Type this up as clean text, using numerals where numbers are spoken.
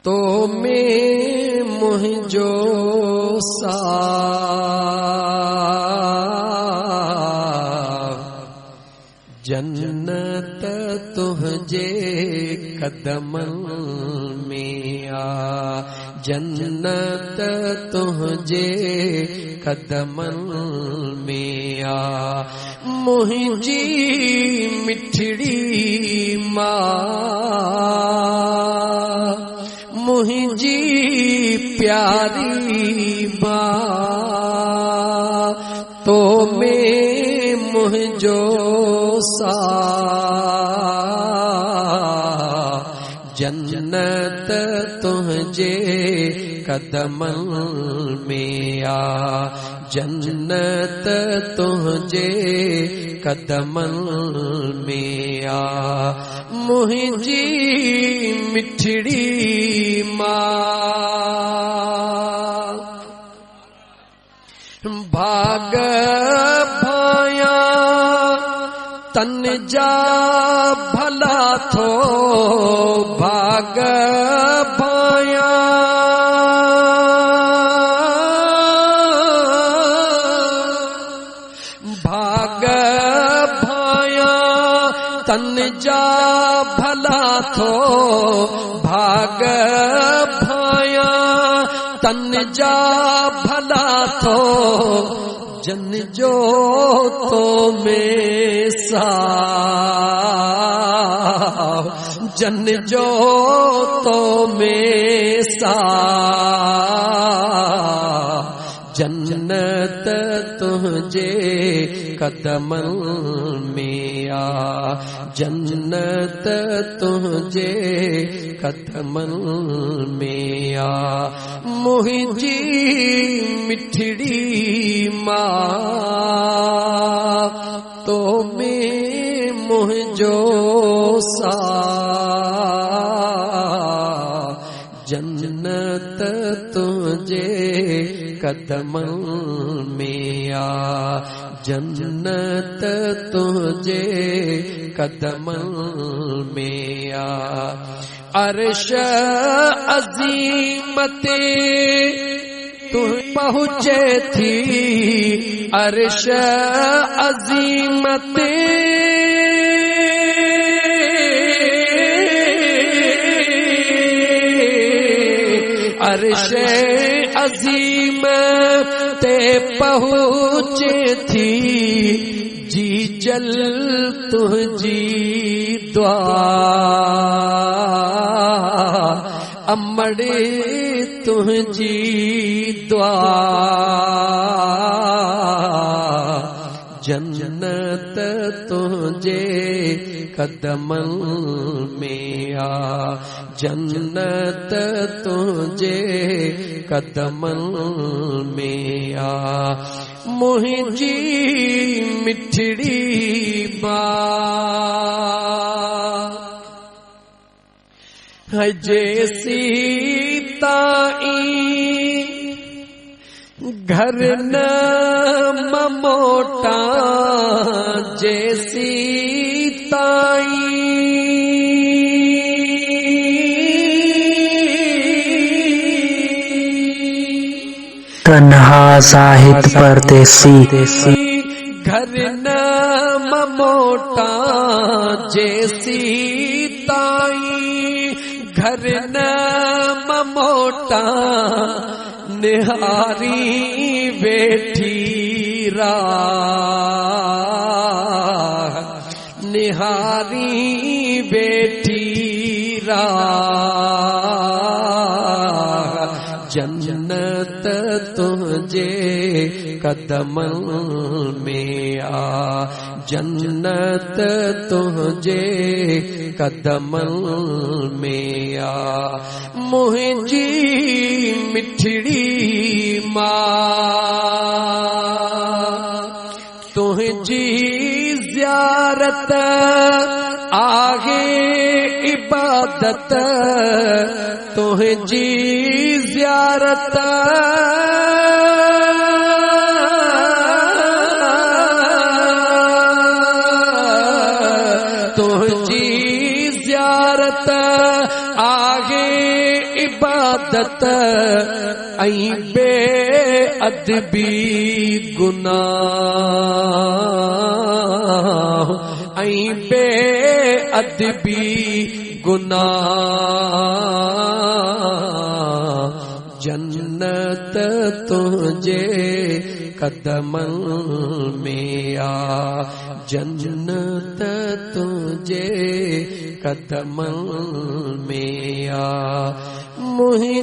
तो में मुझो सा जन्नत तुझे कदमन में आ, जन्नत तुझे कदमन में आ। मुझी मिठड़ी माँ, मुझी प्यारी माँ, तो में मुझो सा जन्नत तुझे कदमन में आ, जन्नत तुझे कदमन में आ। मुझी मिठड़ी माँ, भाग भाया तन जा भला थो, भाग भाया भाग भाया तन जा भला थो, भाग भाया तन जा भला थो। जन जो तो में सा, जन जो तो में सा जन्नत तुझे कदमन में आ, जन्नत तुझे कदमन में आ। मुझी मिठड़ी माँ, तो में मुझो सा जन्नत तुझे कदमन में आ, जन्नत तुझे कदमन में आ। अर्श अज़ीमते तू पहुँचे थी, अर्श अज़ीमते अर्श अज़ीम ते पहुँचे थी। जी जल तुझी दुआ अमड़े तुझी दुआ, जन्नत तुझे कदमन में आ, जन्नत तुझे कदमन में आ। मुझी मिठड़ी माँ, जैसी ताई घर न ममोटा, जैसी ताई तन्हा साहित्य परदेसी, घर न ममोटा जैसी ताई, घर न ममोटा निहारी बैठी राह, निहारी बैठी राह। जन्नत तुझे कदमन में आ, जन्नत तुझे कदमन में आ। मुझी मिठड़ी माँ, तुझी ज़ियारत आगे इबादत, तुझी ज़ियारत तुझी ज़ियारत आहे इबादत ऐं बेअदबी गुनाह ऐं बेअदबी गुनाह जन्नत तुझे कदमन में आ जन्नत तुझे कदमन में आ मुहि